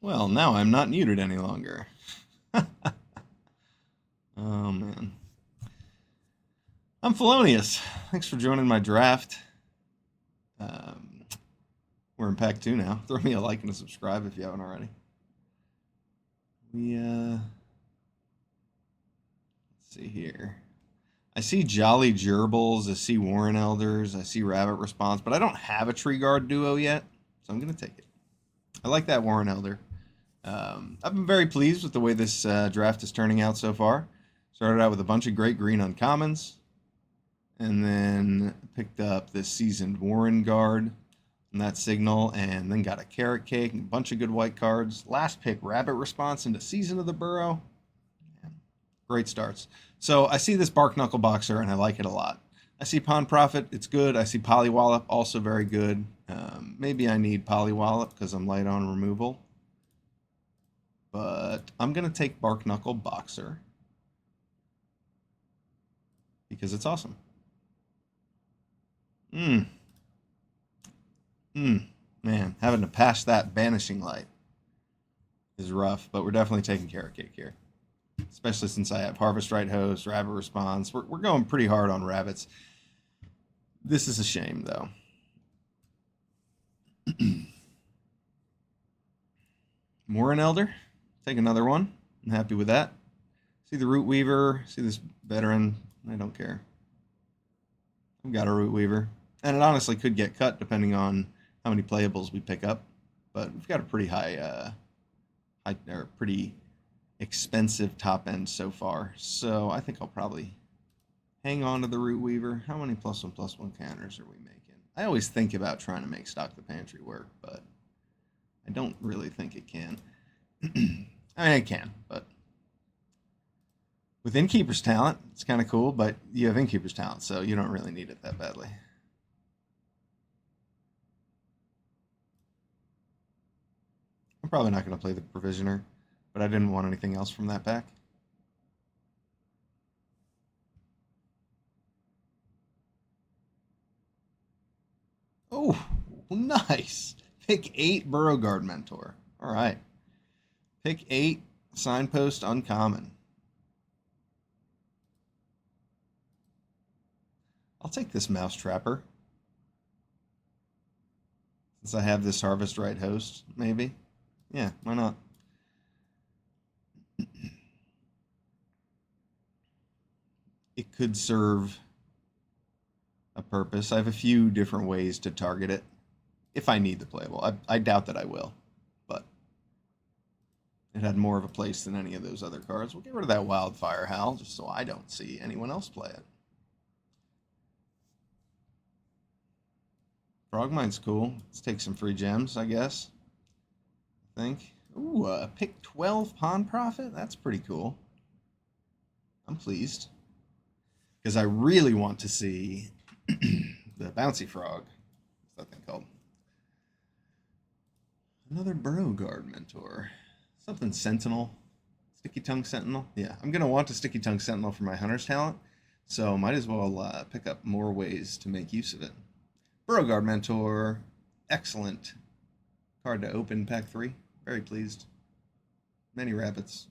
Well, now I'm not muted any longer. Oh, man. I'm Felonious. Thanks for joining my draft. Um, we're in Pack 2 now. Throw me a like and a subscribe if you haven't already. Let's see here. I see Jolly Gerbils, I see Warren Elders, I see Rabbit Response, but I don't have a Tree Guard duo yet, so I'm going to take it. I like that Warren Elder. I've been very pleased with the way this draft is turning out so far. Started out with a bunch of great green uncommons, and then picked up this seasoned Warren Guard and that signal, and then got a Carrot Cake and a bunch of good white cards. Last pick, Rabbit Response into Season of the Burrow. Man, great starts. So I see this Bark Knuckle Boxer, and I like it a lot. I see Pawn Profit, it's good. I see Polywallop, also very good. Maybe I need Polywallop because I'm light on removal. But I'm going to take Bark Knuckle Boxer because it's awesome. Man, having to pass that Banishing Light is rough, but we're definitely taking Carrot Cake here. Especially since I have Harvest Right Host, Rabbit Response. We're going pretty hard on rabbits. This is a shame, though. Morin Elder. Take another one. I'm happy with that. See the Root Weaver. See this veteran. I don't care. I've got a Root Weaver. And it honestly could get cut depending on how many playables we pick up. But we've got a pretty pretty expensive top end so far. So I think I'll probably hang on to the Root Weaver. How many +1/+1 counters are we making? I always think about trying to make Stock the Pantry work, but I don't really think it can. I mean, it can, but with Innkeeper's Talent, it's kind of cool, but you have Innkeeper's Talent, so you don't really need it that badly. I'm probably not going to play the Provisioner, but I didn't want anything else from that pack. Oh, nice. Pick 8 Burrowguard Mentor. All right. Pick 8 Signpost Uncommon. I'll take this Mouse Trapper. Since I have this Harvest Right Host, maybe. Yeah, why not? It could serve a purpose. I have a few different ways to target it if I need the playable. I doubt that I will, but it had more of a place than any of those other cards. We'll get rid of that Wildfire Howl just so I don't see anyone else play it. Frogmine's cool. Let's take some free gems, I guess. I think. Ooh, pick 12 Pawn Profit? That's pretty cool. I'm pleased. Because I really want to see the Bouncy Frog. What's that thing called? Another Burrowguard Mentor. Something Sentinel. Sticky Tongue Sentinel. Yeah, I'm going to want a Sticky Tongue Sentinel for my Hunter's Talent, so might as well pick up more ways to make use of it. Burrowguard Mentor. Excellent card to open pack 3. Very pleased. Many rabbits.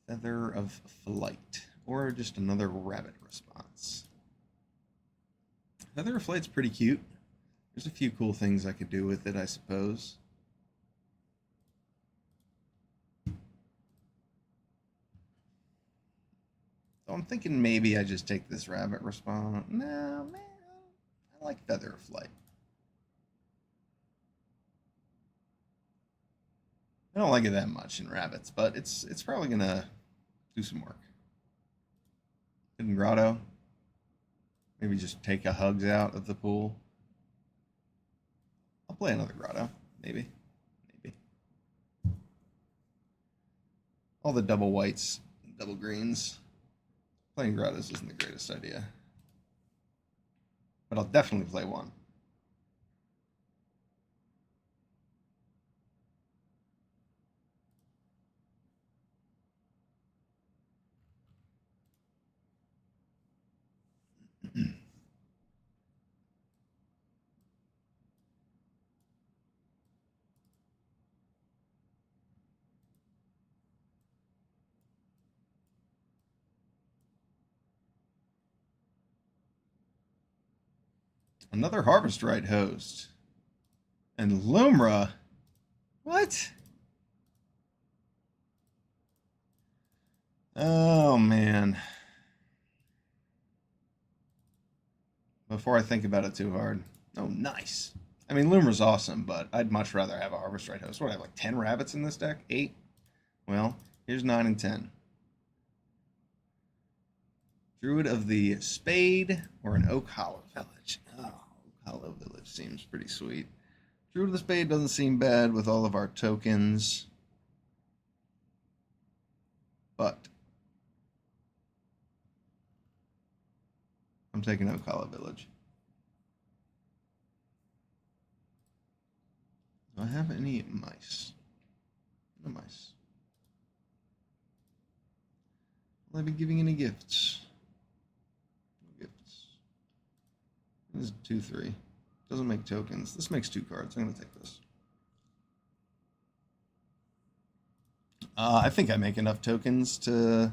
Feather of Flight. Or just another Rabbit Response. Feather of Flight's pretty cute. There's a few cool things I could do with it, I suppose. So I'm thinking maybe I just take this Rabbit Response. No, man. I like Feather of Flight. I don't like it that much in rabbits, but it's probably gonna do some work. Hidden Grotto. Maybe just take a Hugs out of the pool. I'll play another Grotto. Maybe. All the double whites, double greens. Playing Grottos isn't the greatest idea. But I'll definitely play one. Another Harvest Right host. And Lumra. What? Oh, man. Before I think about it too hard. Oh, nice. I mean, Lumra's awesome, but I'd much rather have a Harvest Right host. What, I have like 10 rabbits in this deck? 8? Well, here's 9 and 10. Druid of the Spade or an Oak Hollow Village. Oh, Oak Hollow Village seems pretty sweet. Druid of the Spade doesn't seem bad with all of our tokens. But I'm taking Oak Hollow Village. Do I have any mice? No mice. Will I be giving any gifts? No gifts. This is 2-3. Doesn't make tokens. This makes 2 cards. I'm going to take this. I think I make enough tokens to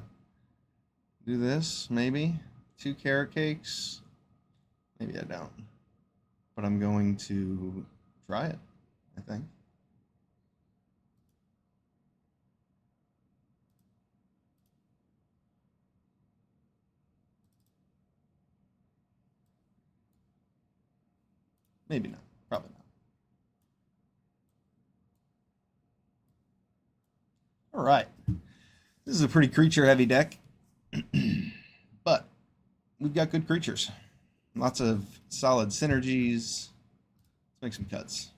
do this, maybe. 2 carrot cakes. Maybe I don't. But I'm going to try it, I think. Maybe not. Probably not. All right. This is a pretty creature-heavy deck. But we've got good creatures. Lots of solid synergies. Let's make some cuts.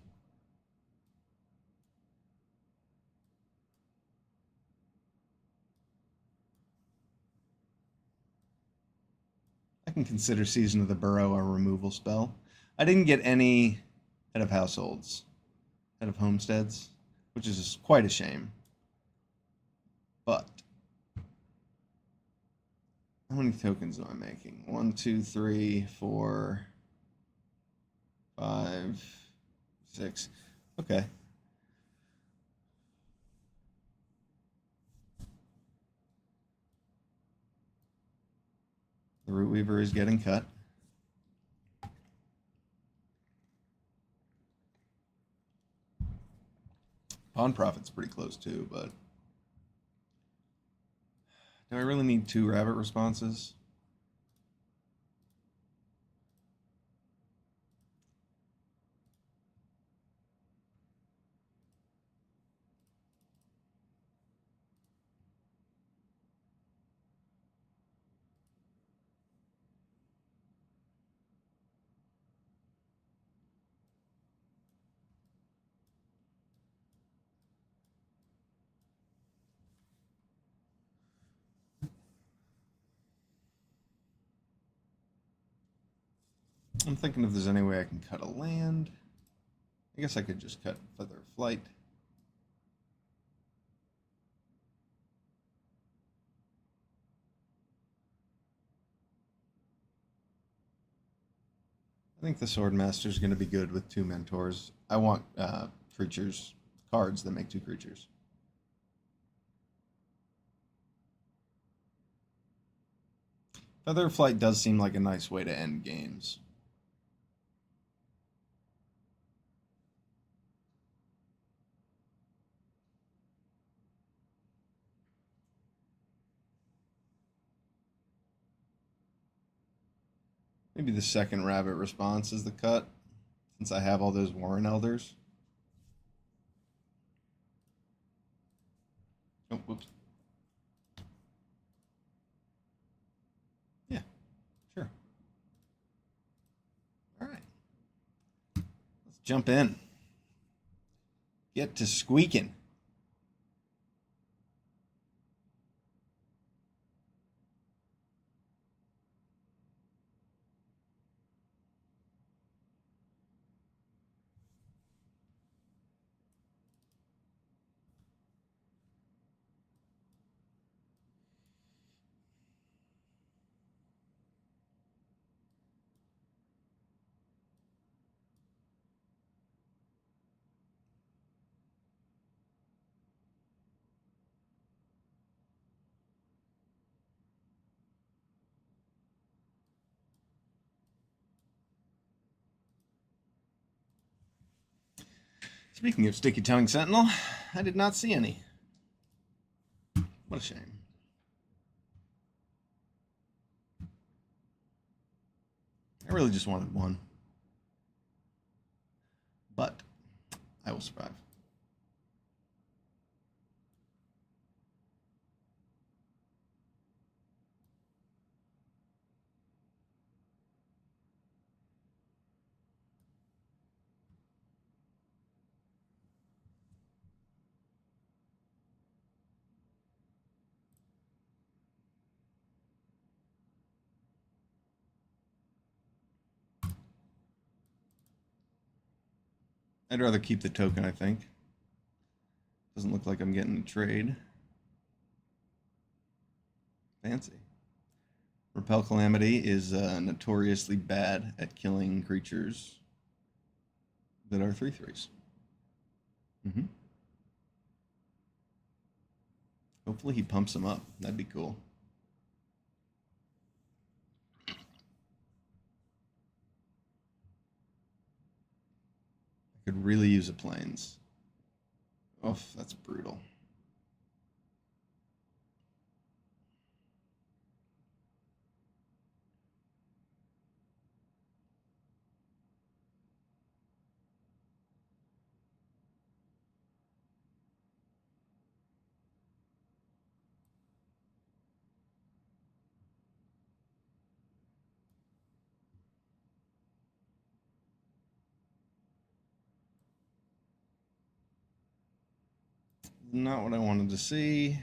I can consider Season of the Burrow a removal spell. I didn't get any Head of Households, Head of Homesteads, which is quite a shame. But how many tokens am I making? 1, 2, 3, 4, 5, 6. Okay. The Root Weaver is getting cut. Pawn Profit's pretty close too, but do I really need 2 rabbit responses? I'm thinking if there's any way I can cut a land. I guess I could just cut Feather Flight. I think the Swordmaster is going to be good with 2 mentors. I want creatures, cards that make 2 creatures. Feather Flight does seem like a nice way to end games. Maybe the second rabbit response is the cut, since I have all those Warren Elders. Oh, whoops. Yeah, sure. All right. Let's jump in. Get to squeaking. Speaking of sticky tongue sentinel, I did not see any. What a shame. I really just wanted one. But I will survive. I'd rather keep the token, I think. Doesn't look like I'm getting a trade. Fancy. Repel Calamity is notoriously bad at killing creatures that are 3/3s. Hopefully he pumps them up. That'd be cool. I could really use a plains. Oh, that's brutal. Not what I wanted to see.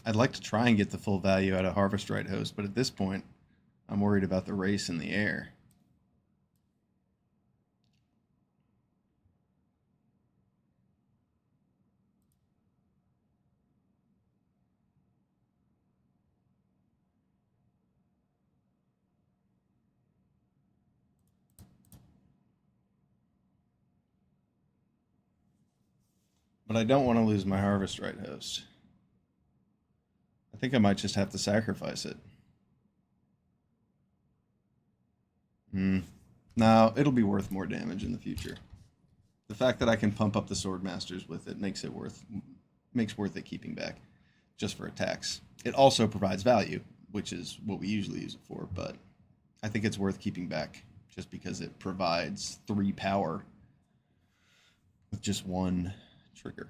I'd like to try and get the full value out of Harvest Right Host, but at this point, I'm worried about the race in the air. But I don't want to lose my Harvest Right Host. I think I might just have to sacrifice it. No, it'll be worth more damage in the future. The fact that I can pump up the Swordmasters with it makes worth it keeping back just for attacks. It also provides value, which is what we usually use it for, but I think it's worth keeping back just because it provides 3 power with just 1 trigger.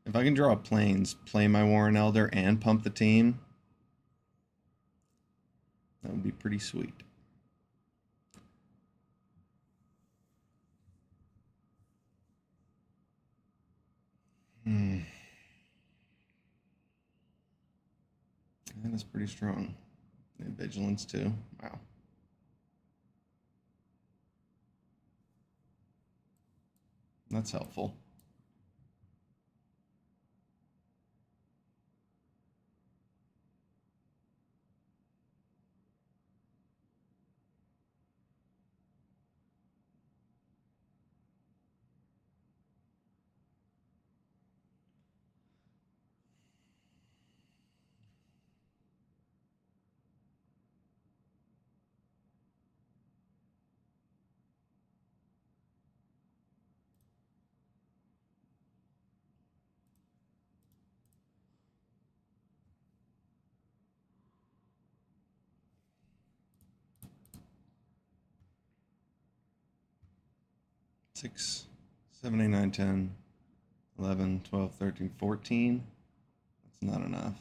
If I can draw a plains, play my Warren Elder, and pump the team, that would be pretty sweet. And that's pretty strong. And vigilance too. Wow. That's helpful. Six, 7, 8, 9, 10, 11, 12, 13, 14. That's not enough.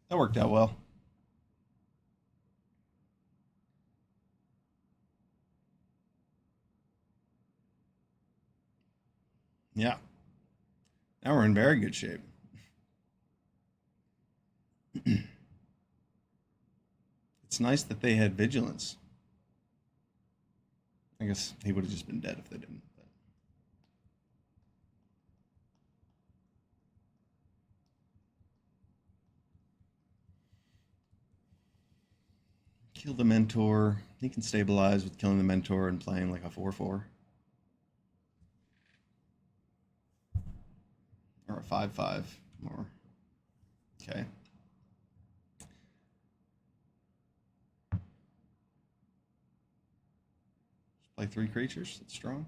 That worked out well. Yeah. Now we're in very good shape. It's nice that they had vigilance. I guess he would have just been dead if they didn't. But. Kill the mentor. He can stabilize with killing the mentor and playing like a 4/4. Or a 5/5. Or okay. Just play 3 creatures. That's strong.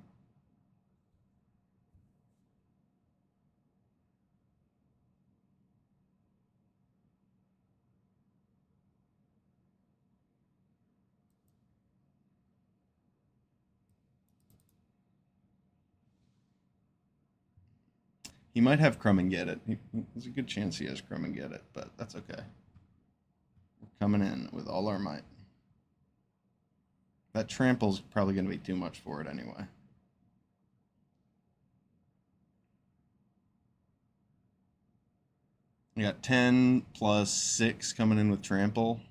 He might have Crumb and Get It. There's a good chance he has Crumb and Get It, but that's okay. We're coming in with all our might. That trample's probably going to be too much for it anyway. We got 10 plus 6 coming in with trample.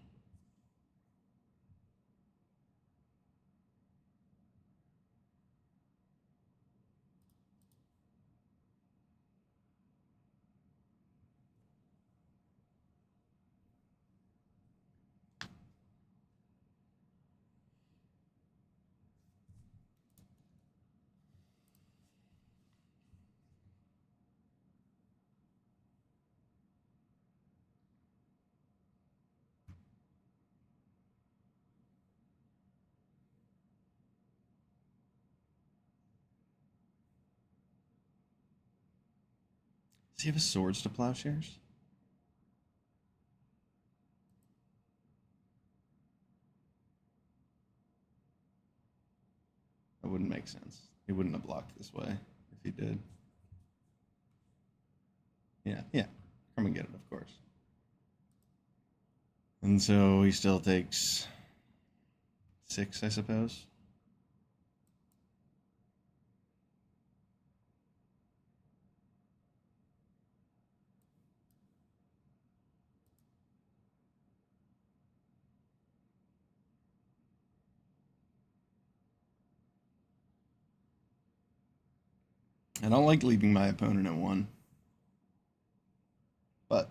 Does he have a Swords to Plowshares? That wouldn't make sense. He wouldn't have blocked this way if he did. Yeah. Come and get it, of course. And so he still takes 6, I suppose. I don't like leaving my opponent at 1. But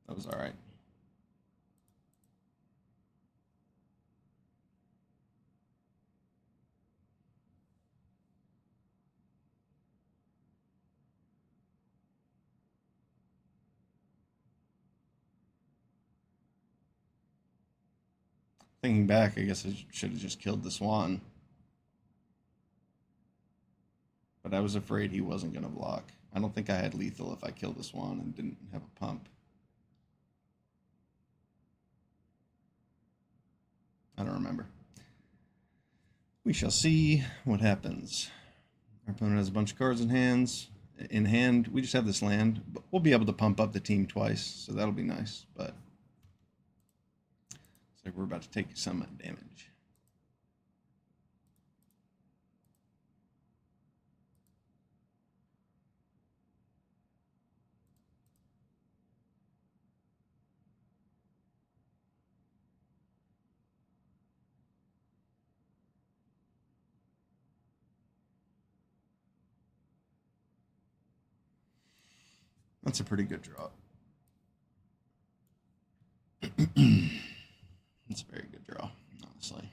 that was alright. Thinking back, I guess I should have just killed the swan. But I was afraid he wasn't going to block. I don't think I had lethal if I killed the swan and didn't have a pump. I don't remember. We shall see what happens. Our opponent has a bunch of cards in hand. We just have this land, but we'll be able to pump up the team twice, so that'll be nice. But it's like we're about to take some damage. That's a pretty good draw. That's a very good draw, honestly.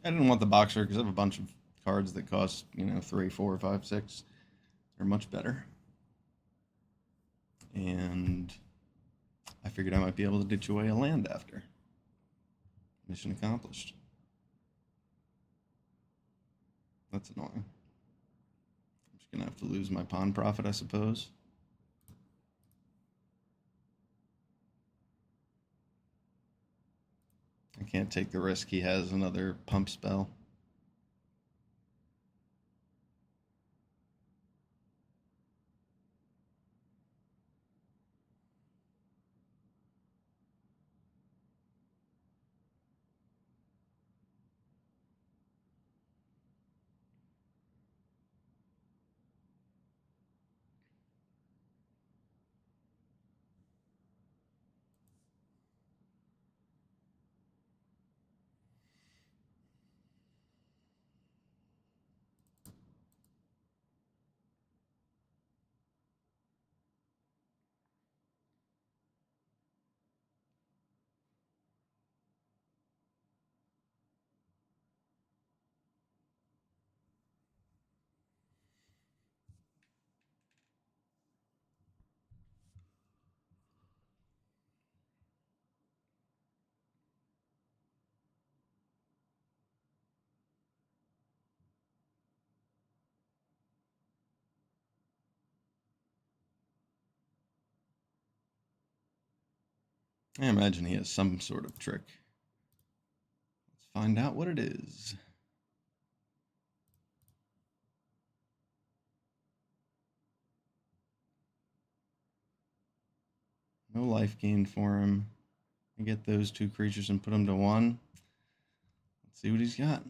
I didn't want the boxer because I have a bunch of cards that cost, 3, 4, 5, 6. They're much better. And I figured I might be able to ditch away a land after. Mission accomplished. That's annoying. I'm just going to have to lose my pawn profit, I suppose. I can't take the risk he has another pump spell. I imagine he has some sort of trick. Let's find out what it is. No life gain for him. I get those 2 creatures and put them to 1. Let's see what he's got.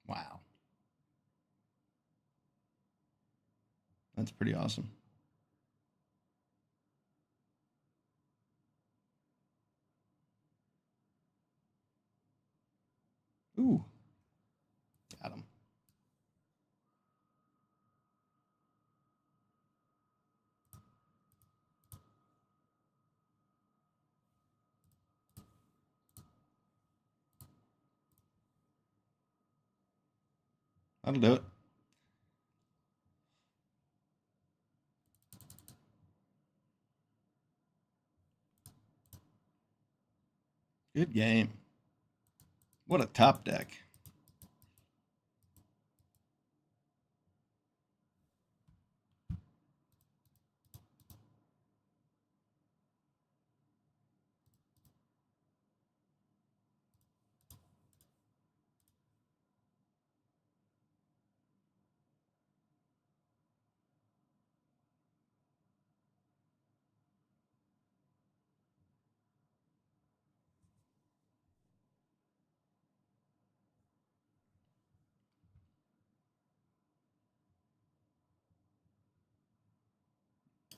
Wow. That's pretty awesome. Ooh. Got him. That'll do it. Good game. What a top deck.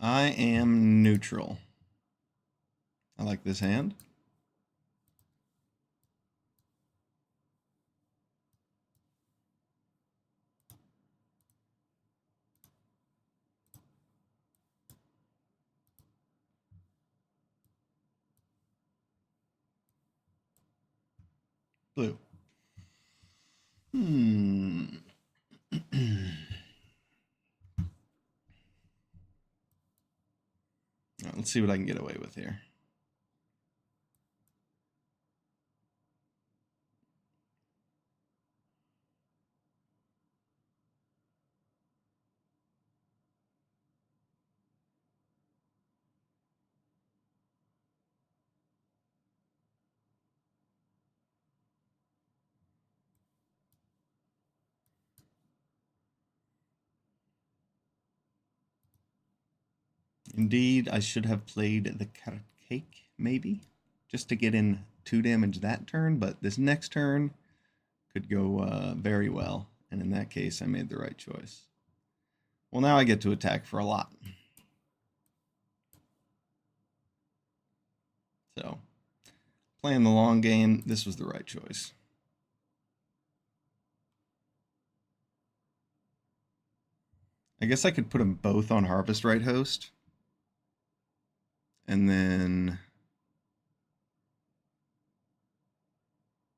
I am neutral. I like this hand. Blue. Right, let's see what I can get away with here. Indeed, I should have played the cake, maybe, just to get in 2 damage that turn, but this next turn could go very well, and in that case, I made the right choice. Well, now I get to attack for a lot. So, playing the long game, this was the right choice. I guess I could put them both on Harvest Right Host. And then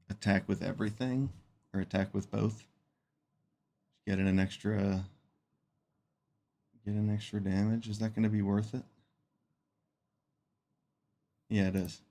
attack with everything. Or attack with both. Get an extra damage. Is that going to be worth it? Yeah, it is.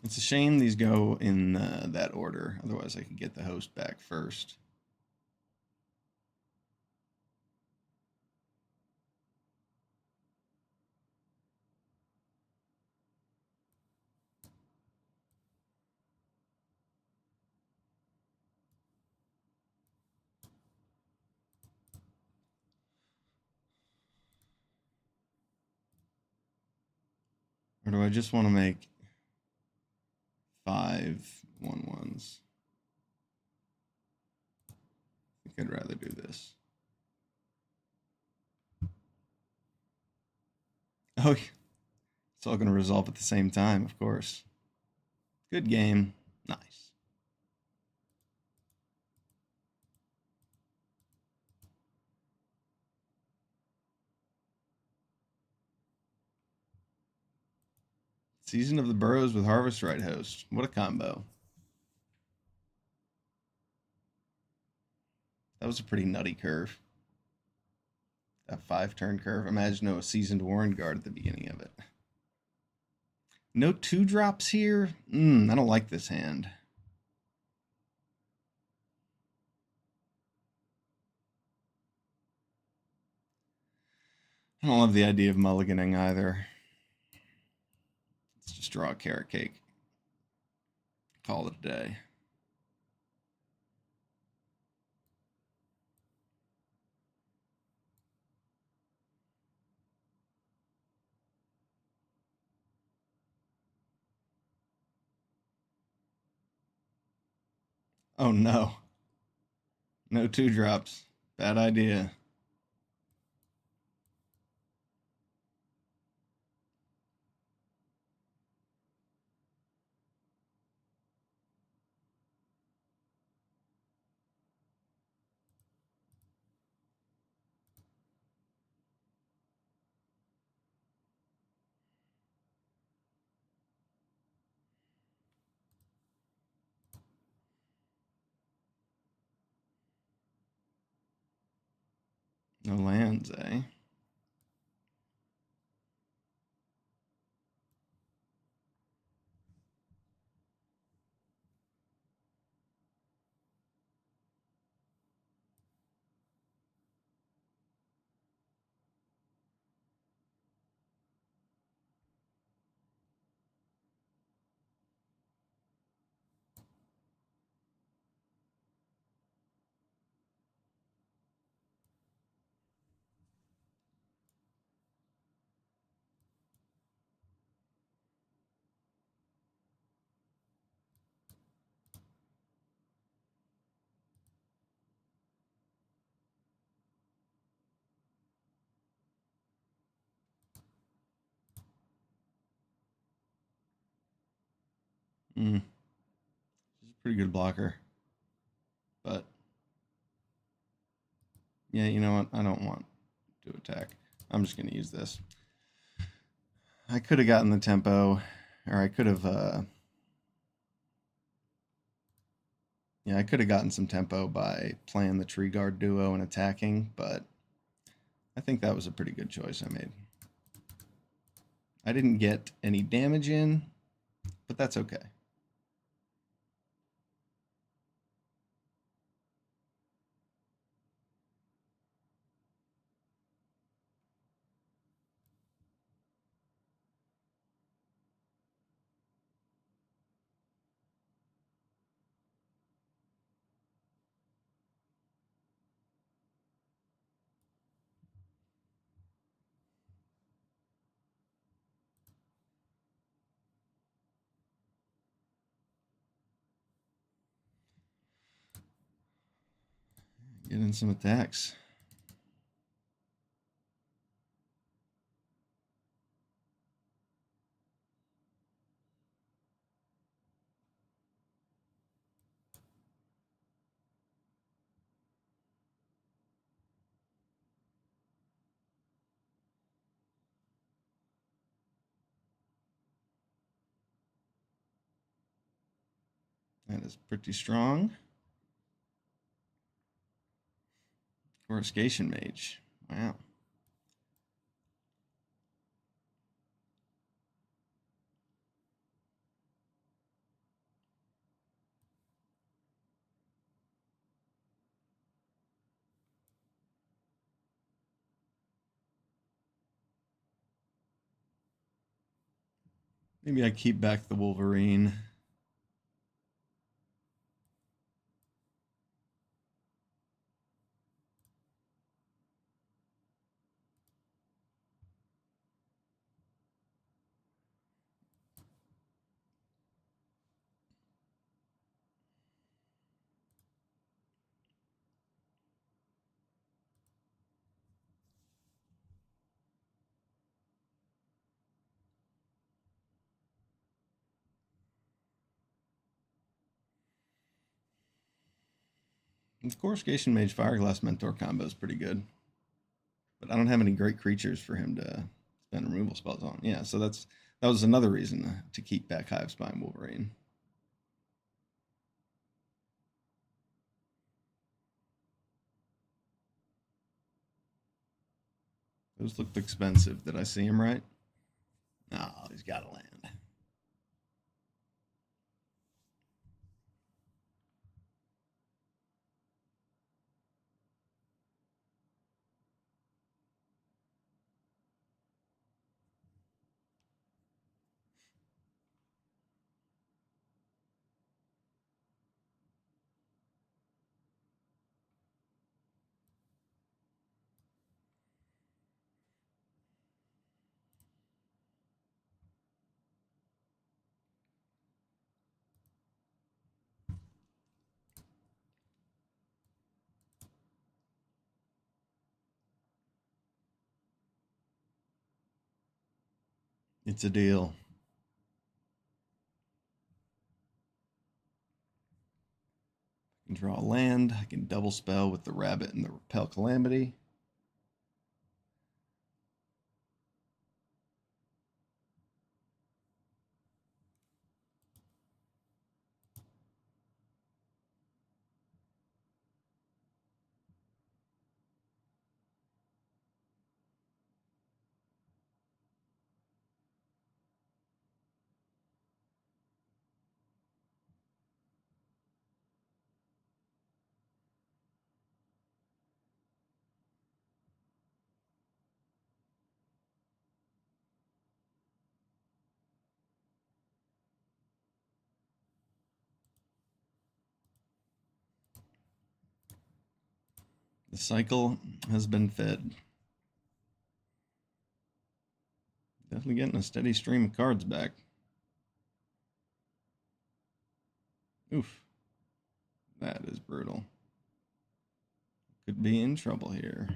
It's a shame these go in that order. Otherwise, I could get the host back first. Or do I just want to make 5 1/1s? I think I'd rather do this. Oh, it's all going to resolve at the same time, of course. Good game. Nice. Season of the Burrows with Harvest Right Host. What a combo. That was a pretty nutty curve. That 5-turn curve. Imagine a seasoned warrenguard at the beginning of it. No 2-drops here? I don't like this hand. I don't love the idea of mulliganing either. Let's just draw a carrot cake. Call it a day. Oh no. No 2-drops. Bad idea. No lands, eh? This is a pretty good blocker. But yeah, you know what? I don't want to attack. I'm just going to use this. I could have gotten the tempo, or I could have, I could have gotten some tempo by playing the tree guard duo and attacking, but I think that was a pretty good choice I made. I didn't get any damage in, but that's okay. And some attacks. That is pretty strong. Coruscation Mage. Wow. Maybe I keep back the Wolverine. The Coruscation Mage Fireglass Mentor combo is pretty good. But I don't have any great creatures for him to spend removal spells on. Yeah, so that was another reason to keep back Hivespine Wolverine. Those looked expensive. Did I see him right? No, he's got to land. It's a deal. I can draw a land. I can double spell with the Rabbit and the Repel Calamity. The cycle has been fed. Definitely getting a steady stream of cards back. Oof. That is brutal. Could be in trouble here.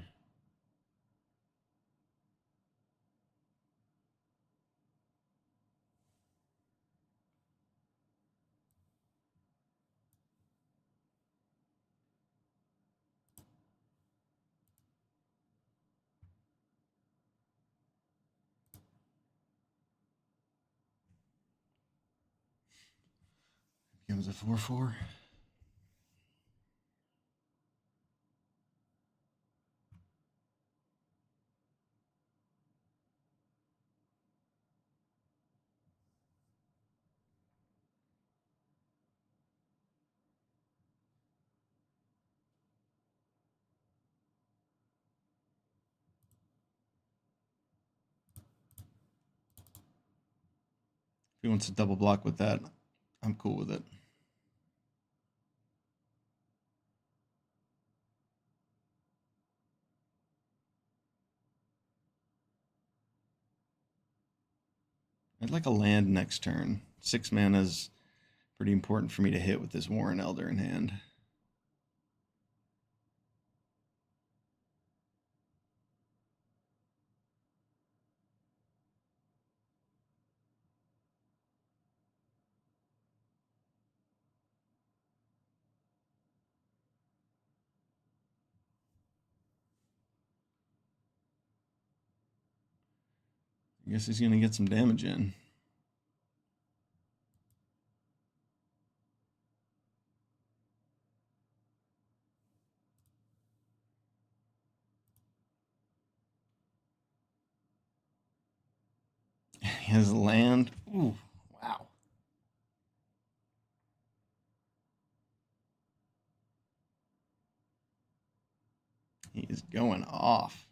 Becomes a 4/4. If he wants to double block with that, I'm cool with it. I'd like a land next turn. 6 mana is pretty important for me to hit with this Warren Elder in hand. guess he's gonna get some damage in. He has land. Ooh, wow. He is going off.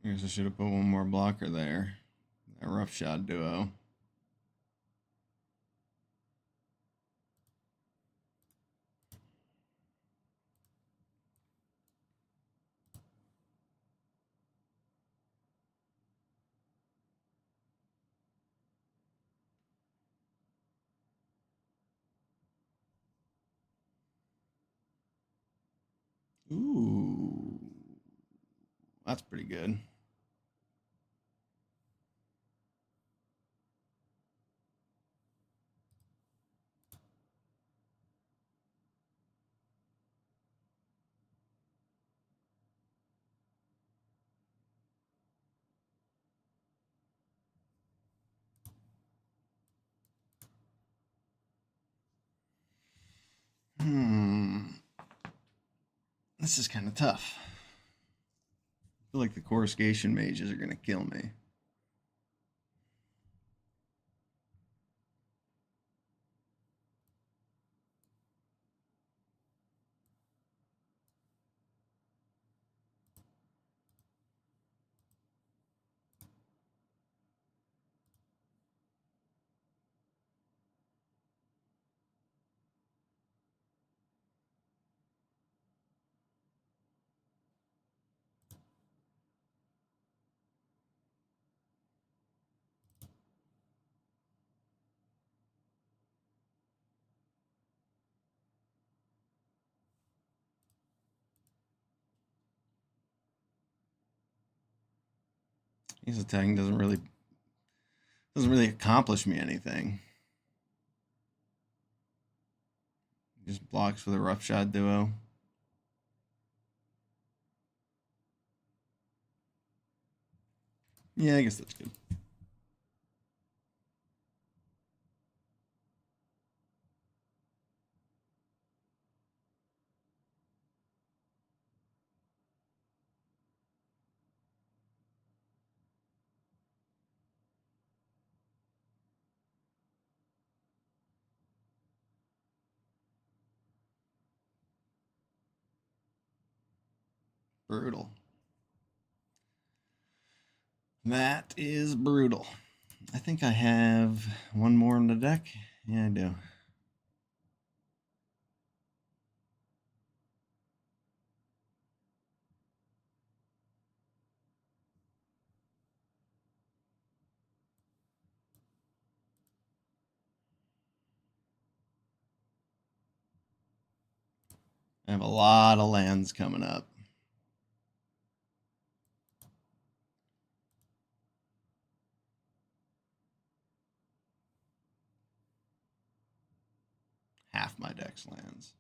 I guess I should have put one more blocker there. That roughshod duo. Ooh, that's pretty good. This is kind of tough. I feel like the coruscation mages are going to kill me. His attacking doesn't really accomplish me anything. Just blocks for the roughshod duo. Yeah, I guess that's good. Brutal. That is brutal. I think I have one more in the deck. Yeah, I do. I have a lot of lands coming up. my deck's lands.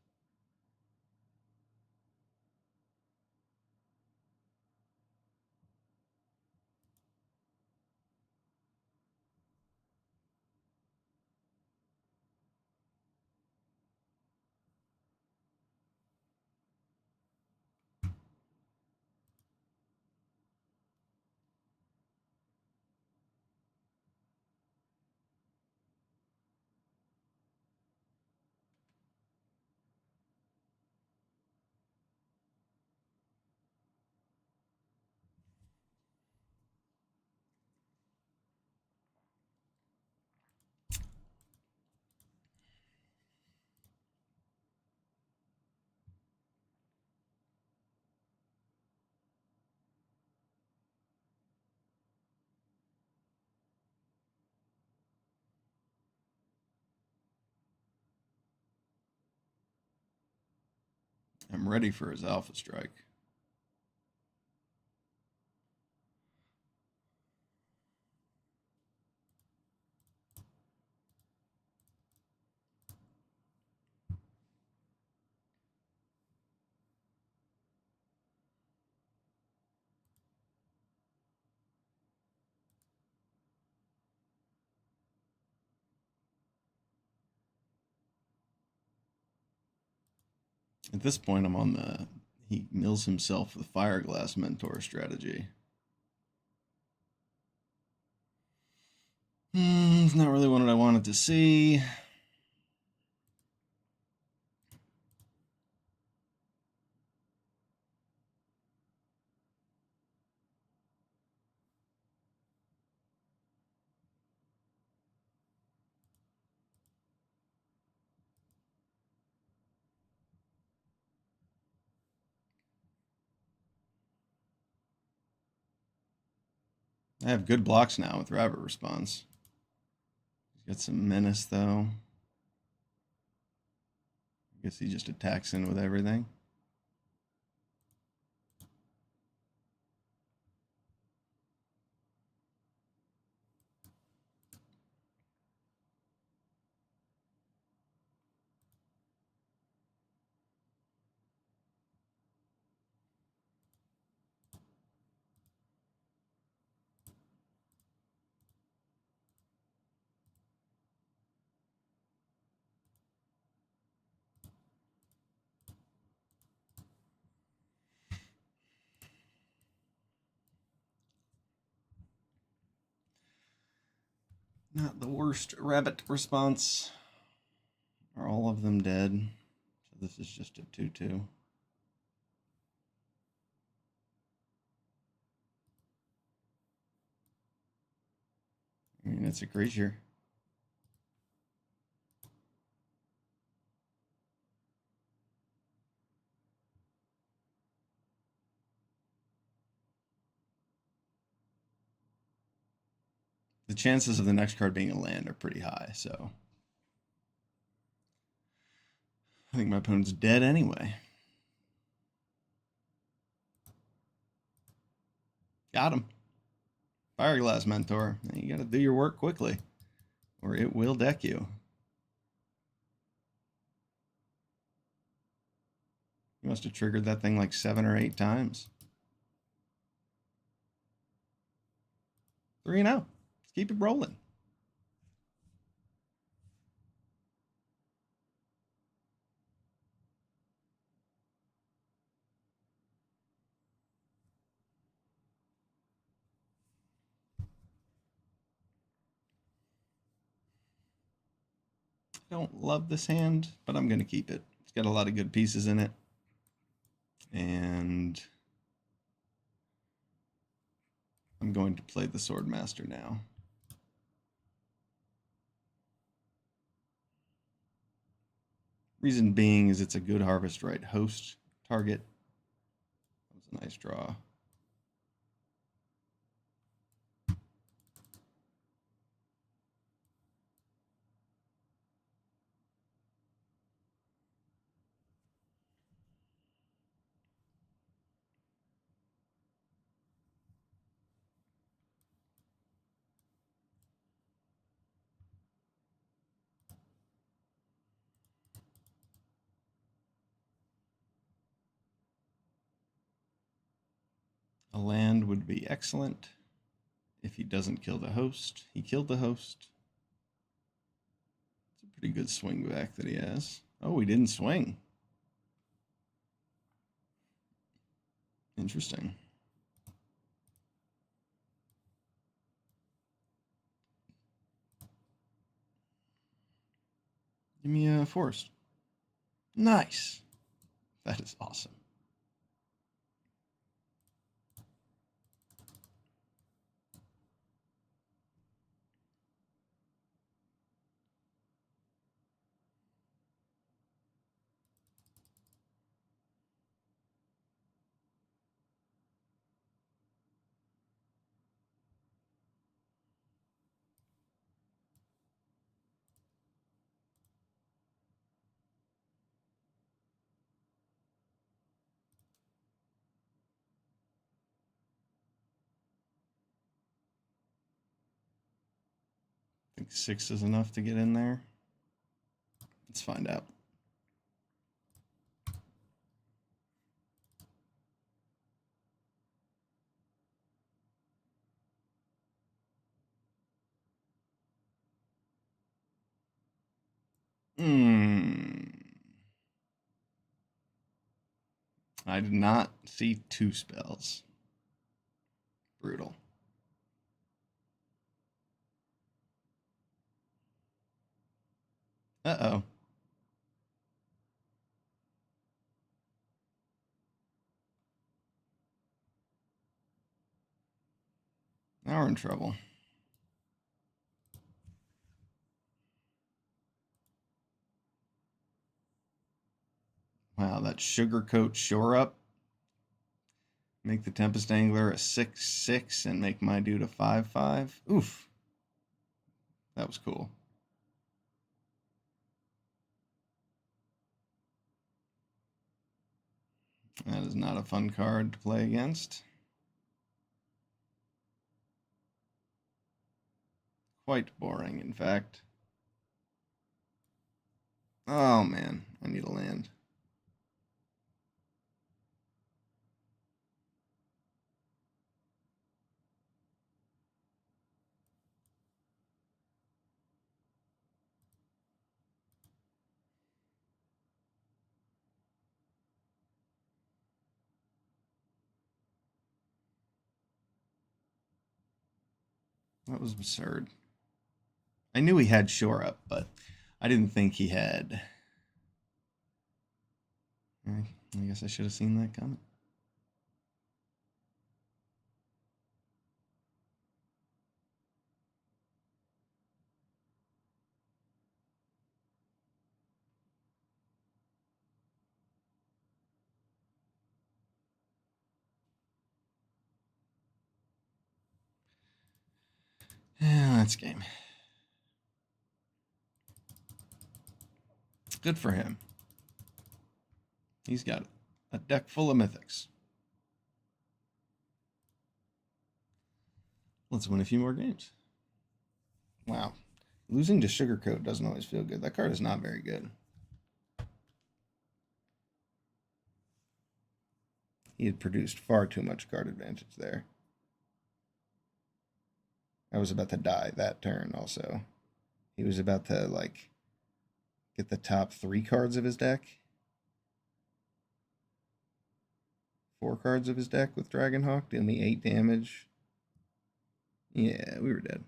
I'm ready for his Alpha Strike. At this point, I'm on the he mills himself the Fireglass Mentor strategy. It's not really what I wanted to see. I have good blocks now with Rabbit Response. He's got some menace, though. I guess he just attacks in with everything. Not the worst Rabbit Response. Are all of them dead? So this is just a 2-2. I mean, it's a creature. The chances of the next card being a land are pretty high, so I think my opponent's dead anyway. Got him. Fireglass Mentor. You got to do your work quickly, or it will deck you. You must have triggered that thing like 7 or 8 times. 3-0. Let's keep it rolling. I don't love this hand, but I'm going to keep it. It's got a lot of good pieces in it. And I'm going to play the Swordmaster now. Reason being is it's a good Harvest Right host target. That was a nice draw. A land would be excellent if he doesn't kill the host. He killed the host. It's a pretty good swing back that he has. Oh, he didn't swing. Interesting. Give me a forest. Nice. That is awesome. I think 6 is enough to get in there. Let's find out. I did not see 2 spells. Brutal. Uh-oh. Now we're in trouble. Wow, that sugarcoat shore up. Make the Tempest Angler a 6/6 and make my dude a 5/5. Oof. That was cool. That is not a fun card to play against. Quite boring, in fact. Oh man, I need a land. That was absurd. I knew he had shore up, but I didn't think he had. I guess I should have seen that coming. Yeah, that's game. Good for him. He's got a deck full of mythics. Let's win a few more games. Wow. Losing to Sugarcoat doesn't always feel good. That card is not very good. He had produced far too much card advantage there. I was about to die that turn also. He was about to, like, get the top 3 cards of his deck. 4 cards of his deck with Dragonhawk, dealing me 8 damage. Yeah, we were dead.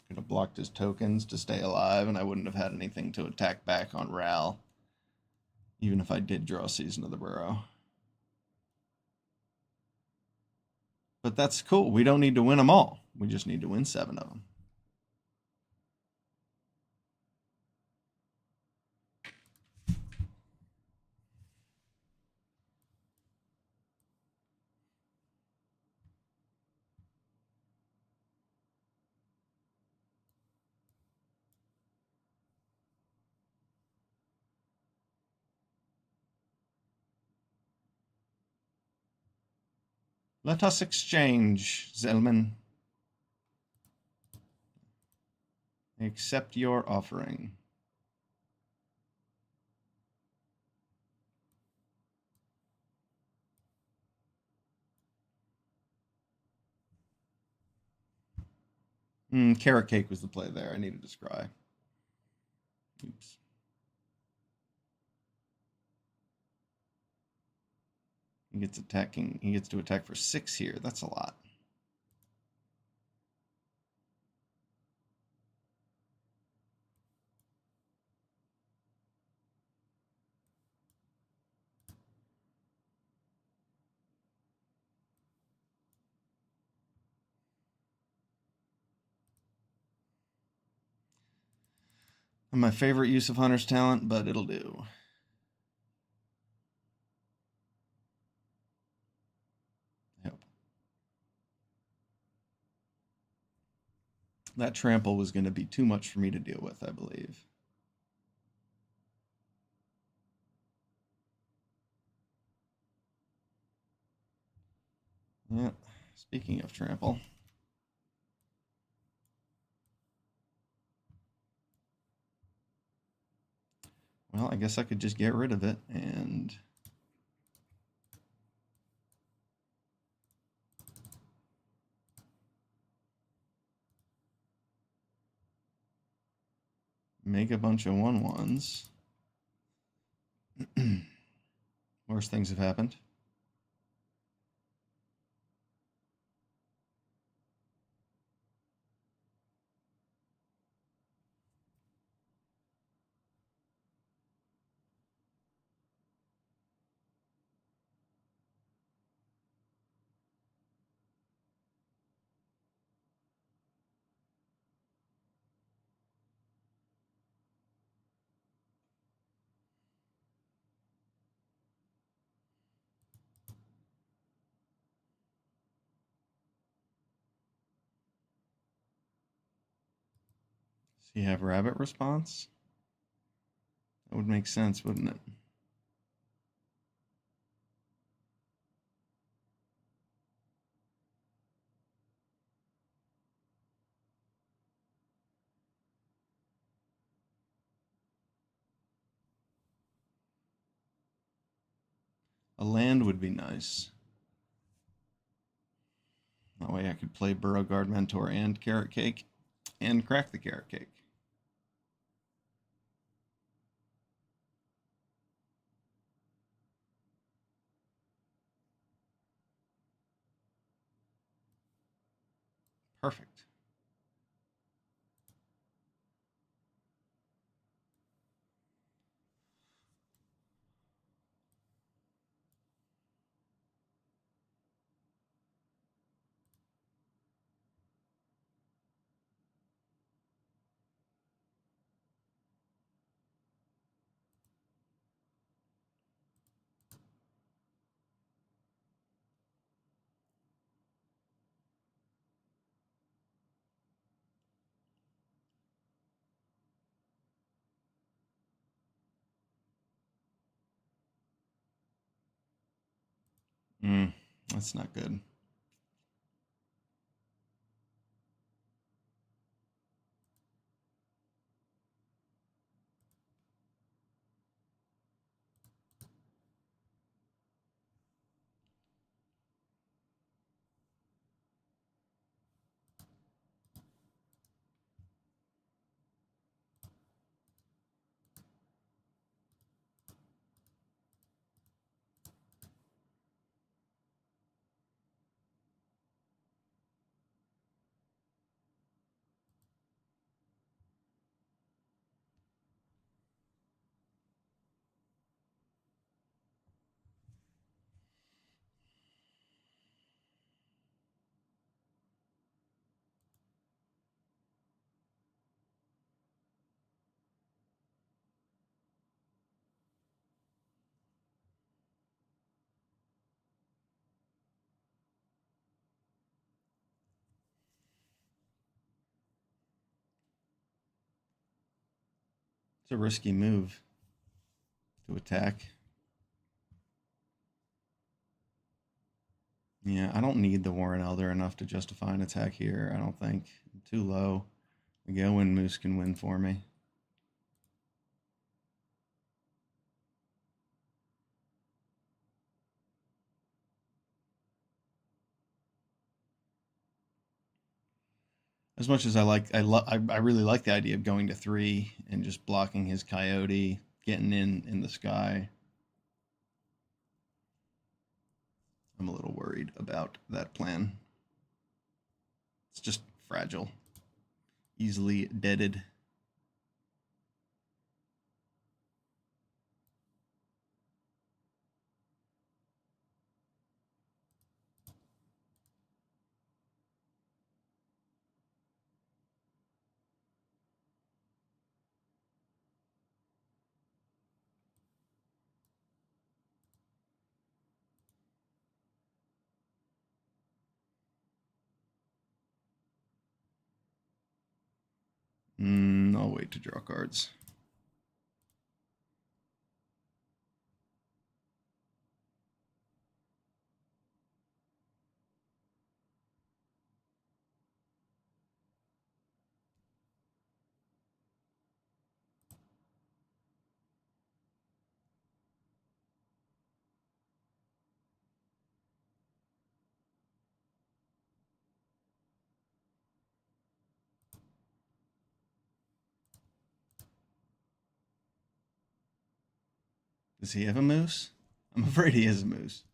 Could have blocked his tokens to stay alive, and I wouldn't have had anything to attack back on Ral, even if I did draw Season of the Burrow. But that's cool. We don't need to win them all. We just need to win 7 of them. Let us exchange, Zelman. I accept your offering. Carrot cake was the play there. I needed to scry. Oops. He gets attacking. He gets to attack for 6 here. That's a lot. Not my favorite use of Hunter's talent, but it'll do. Yep. That trample was going to be too much for me to deal with, I believe. Yeah. Speaking of trample. Well, I guess I could just get rid of it and make a bunch of 1/1s. Worse things have happened. So you have rabbit response? That would make sense, wouldn't it? A land would be nice. That way I could play Burrow Guard Mentor and Carrot Cake and crack the Carrot Cake. Perfect. That's not good. It's a risky move to attack. Yeah, I don't need the Warren Elder enough to justify an attack here. I don't think. I'm too low. We go when Moose can win for me. As much as I really like the idea of going to 3 and just blocking his Coyote, getting in the sky. I'm a little worried about that plan. It's just fragile, easily deaded. I'll wait to draw cards. Does he have a moose? I'm afraid he has a moose.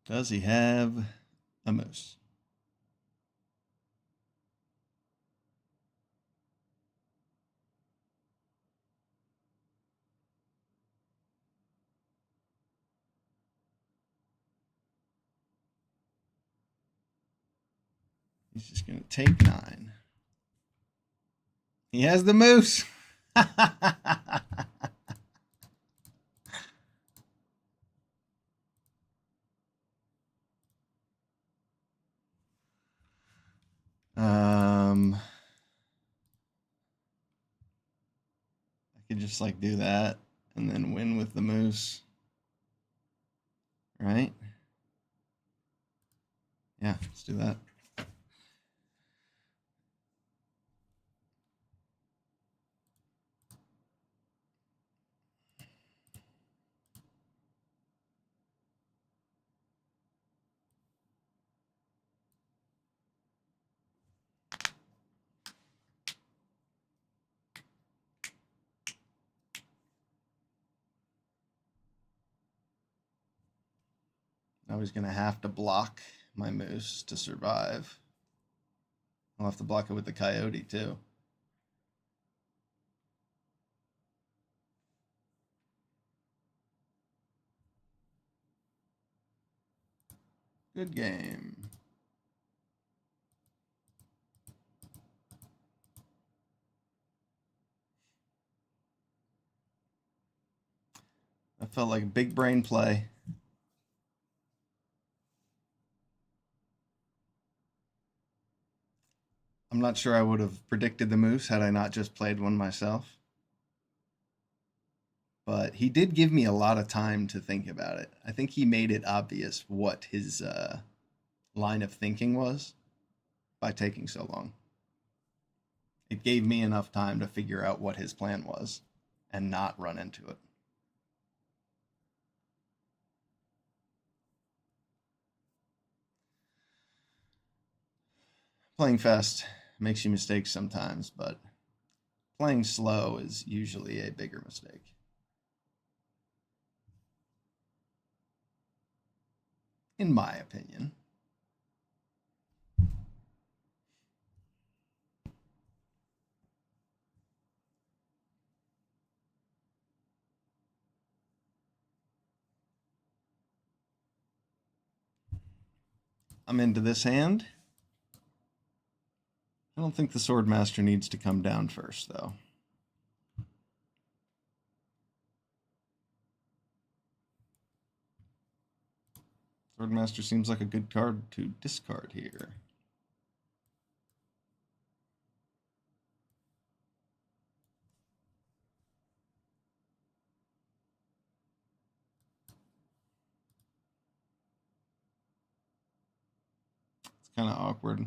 Does he have a moose? He's just going to take 9. He has the moose. I could just like do that and then win with the moose. Right? Yeah, let's do that. Now he's going to have to block my moose to survive. I'll have to block it with the coyote too. Good game. That felt like a big brain play. I'm not sure I would have predicted the moose had I not just played one myself. But he did give me a lot of time to think about it. I think he made it obvious what his line of thinking was by taking so long. It gave me enough time to figure out what his plan was and not run into it. Playing fast. makes you mistakes sometimes, but playing slow is usually a bigger mistake. In my opinion. I'm into this hand. I don't think the Swordmaster needs to come down first, though. Swordmaster seems like a good card to discard here. It's kind of awkward.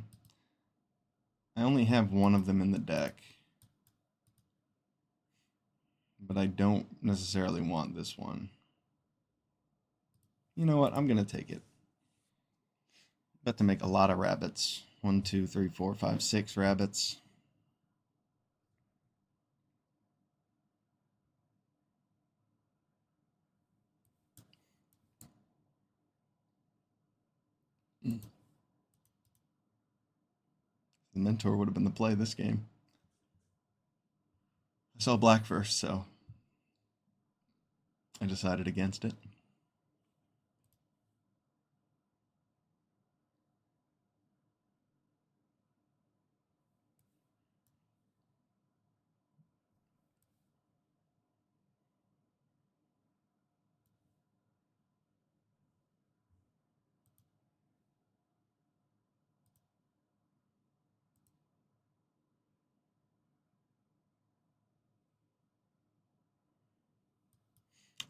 I only have one of them in the deck, but I don't necessarily want this one. You know what? I'm going to take it. Bet to make a lot of rabbits. 1, 2, 3, 4, 5, 6 rabbits. The Mentor would have been the play this game. I saw black first, so I decided against it.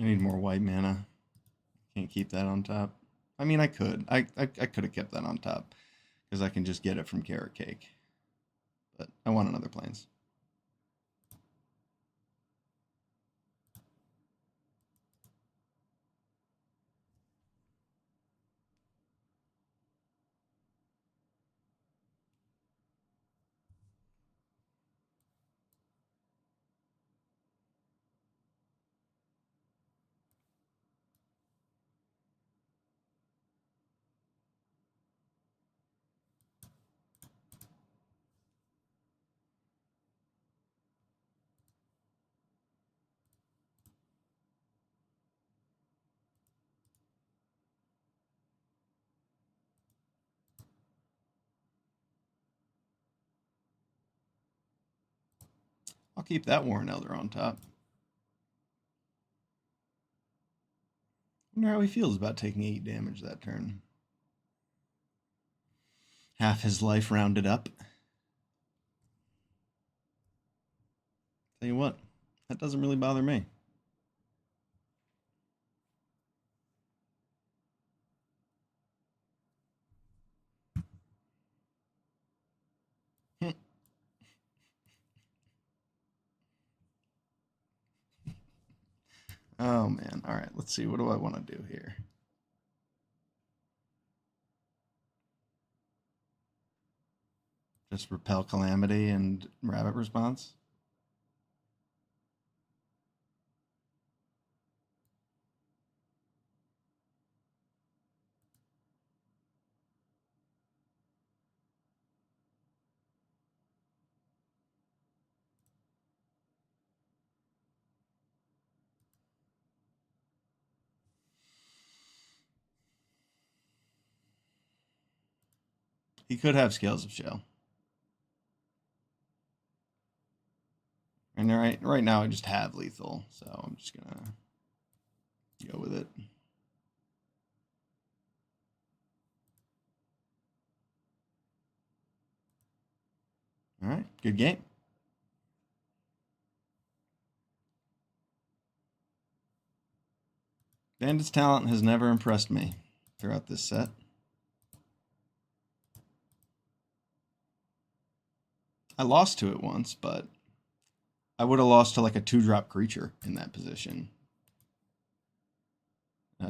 I need more white mana. Can't keep that on top. I mean, I could. I could have kept that on top because I can just get it from Carrot Cake. But I want another Plains. I'll keep that Warren Elder on top. I wonder how he feels about taking 8 damage that turn. Half his life rounded up. Tell you what, that doesn't really bother me. Oh man, all right, let's see, what do I want to do here? Just repel Calamity and Rabbit Response? He could have Scales of Shell. And right now I just have lethal, so I'm just gonna go with it. All right, good game. Bandit's talent has never impressed me throughout this set. I lost to it once, but I would have lost to like a 2-drop creature in that position.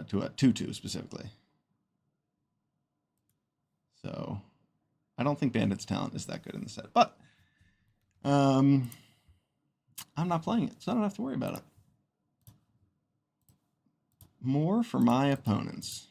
To a 2/2 specifically. So I don't think Bandit's Talent is that good in the set, but I'm not playing it, so I don't have to worry about it. More for my opponents.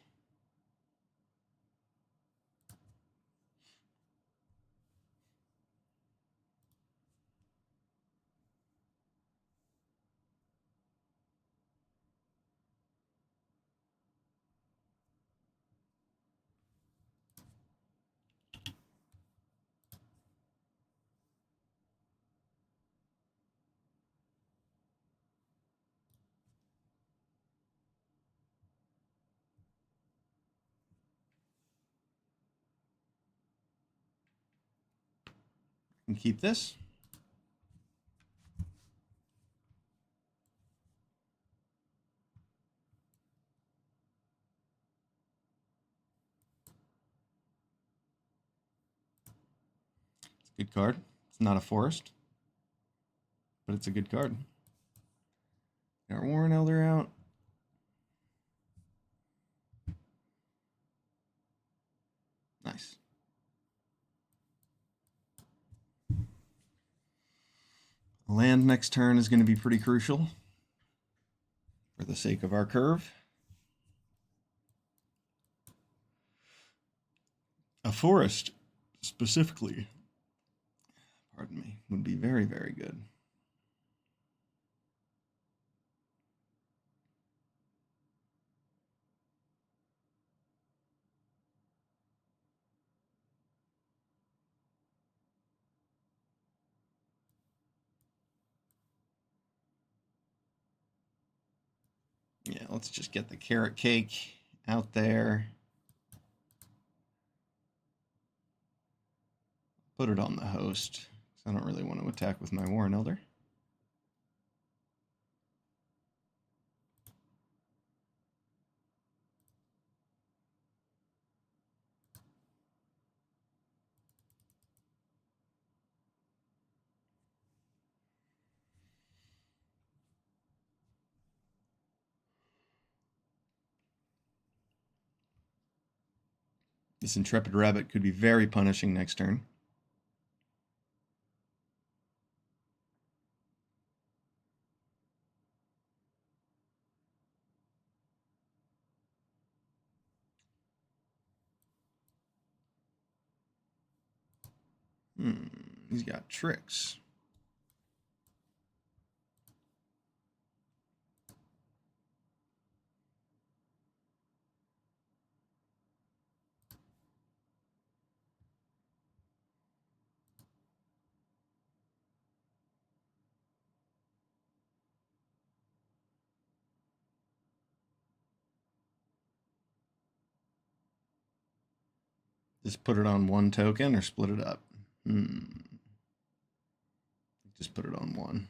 And keep this. It's a good card. It's not a forest, but it's a good card. Got our Warren Elder out. Nice. Land next turn is going to be pretty crucial for the sake of our curve. A forest, specifically, pardon me, would be very, very good. Yeah, let's just get the carrot cake out there. Put it on the host, because I don't really want to attack with my Warren Elder. This Intrepid Rabbit could be very punishing next turn. He's got tricks. Just put it on one token or split it up? Just put it on one.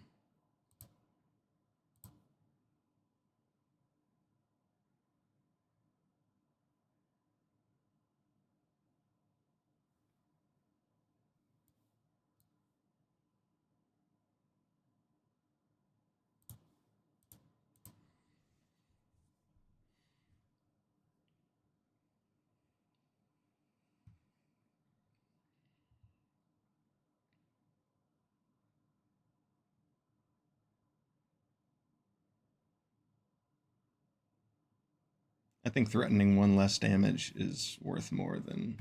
I think threatening one less damage is worth more than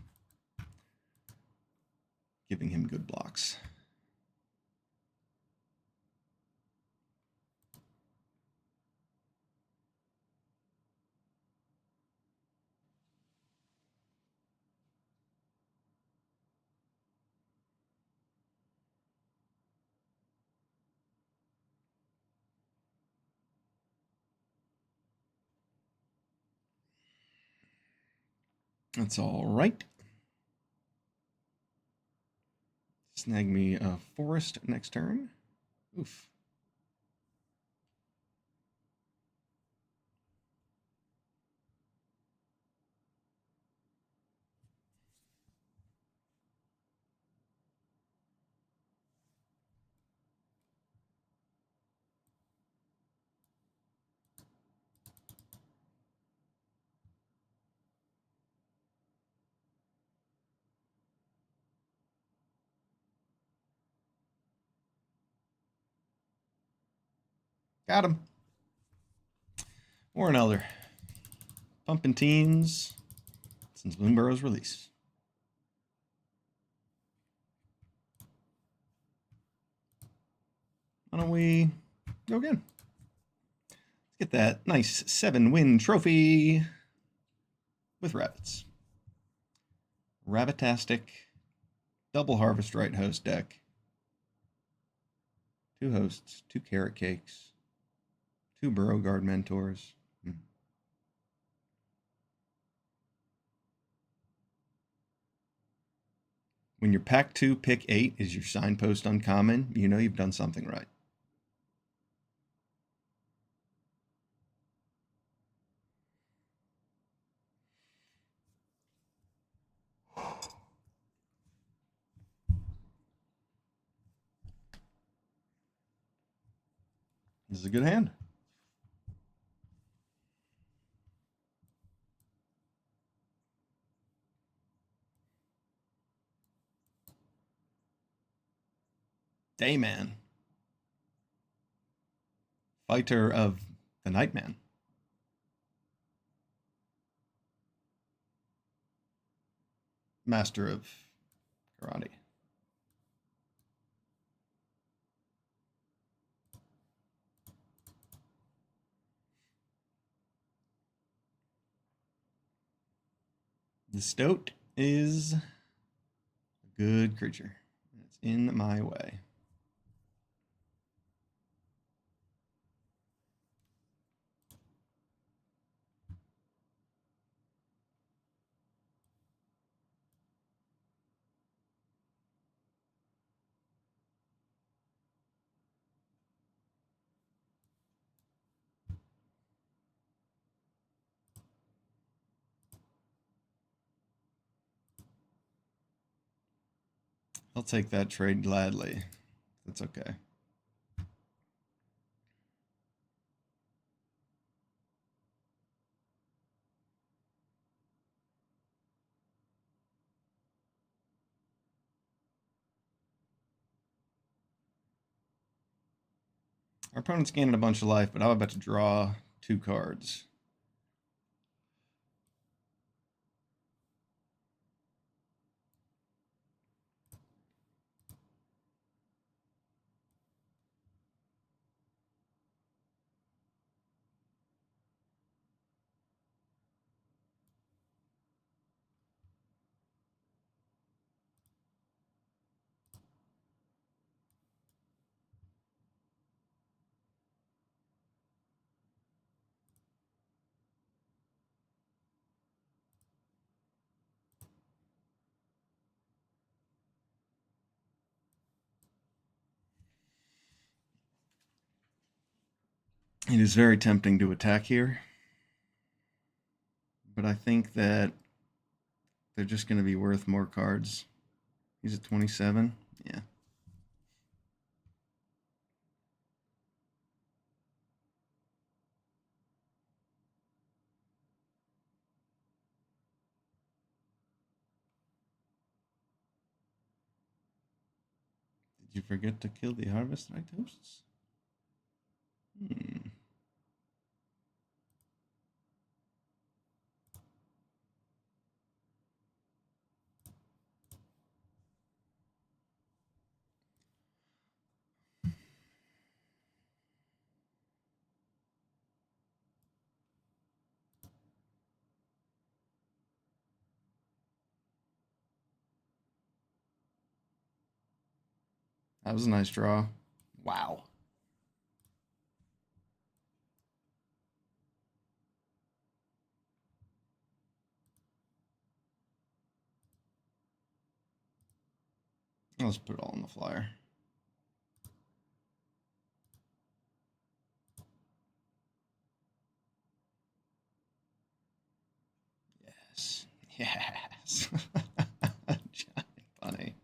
giving him good blocks. That's all right. Snag me a forest next turn. Oof. Got him. Warren Elder. Pumping teams since Bloomburrow's release. Why don't we go again? Let's get that nice 7-win trophy with rabbits. Rabbitastic, double harvest right host deck. 2 hosts, 2 carrot cakes, 2 burrow guard mentors. When your pack 2 pick 8 is your signpost uncommon, you know you've done something right. This is a good hand. Dayman. Fighter of the Nightman. Master of Karate. The Stoat is a good creature. It's in my way. I'll take that trade gladly. That's okay. Our opponent's gaining a bunch of life, but I'm about to draw 2 cards. It is very tempting to attack here, but I think that they're just going to be worth more cards. He's at 27. Yeah. Did you forget to kill the harvest night hosts? That was a nice draw. Wow. Let's put it all on the flyer. Yes. Yes. Giant bunny.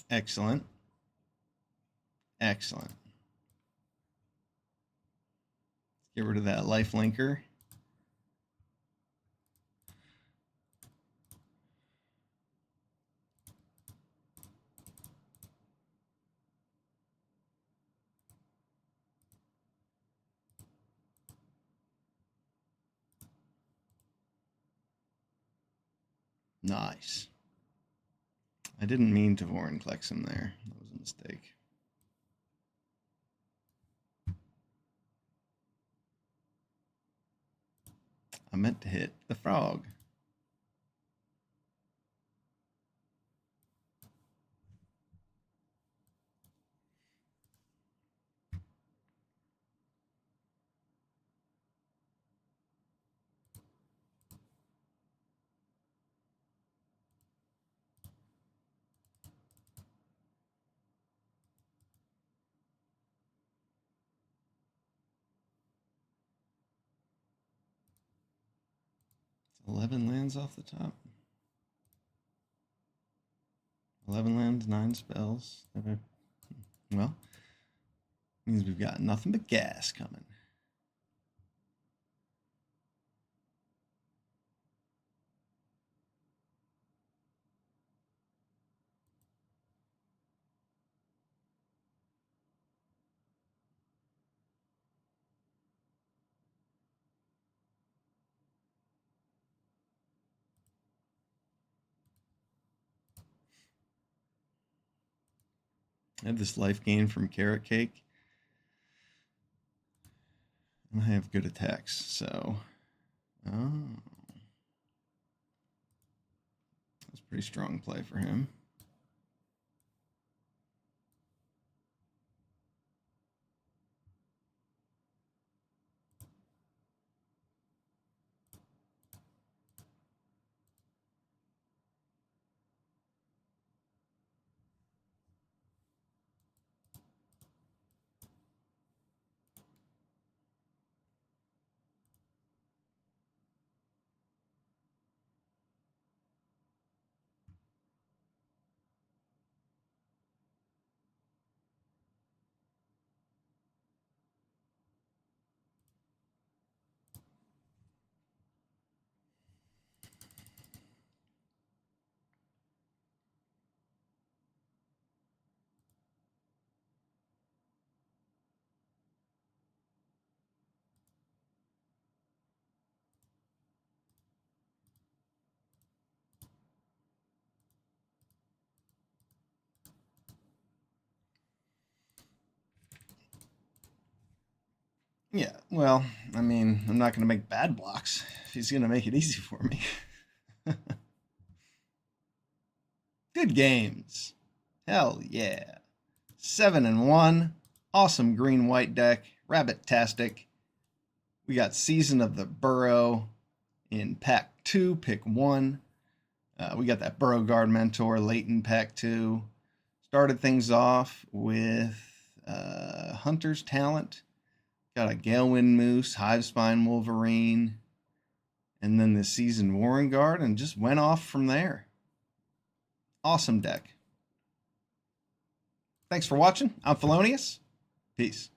Excellent. Excellent. Get rid of that life linker. Nice. I didn't mean to Vorinclex him there. That was a mistake. I meant to hit the frog. It's 11 lands off the top. 11 lands, 9 spells. Well, means we've got nothing but gas coming. I have this life gain from Carrot Cake. And I have good attacks, so... Oh. That's a pretty strong play for him. Yeah, well, I mean, I'm not going to make bad blocks if he's going to make it easy for me. Good games. Hell yeah. 7-1. Awesome green-white deck. Rabbitastic. We got Season of the Burrow in Pack 2, Pick 1. We got that Burrow Guard Mentor late in Pack 2. Started things off with Hunter's Talent. Got a Galewind Moose, Hivespine Wolverine, and then this Seasoned Warrenguard, and just went off from there. Awesome deck. Thanks for watching. I'm Felonious. Peace.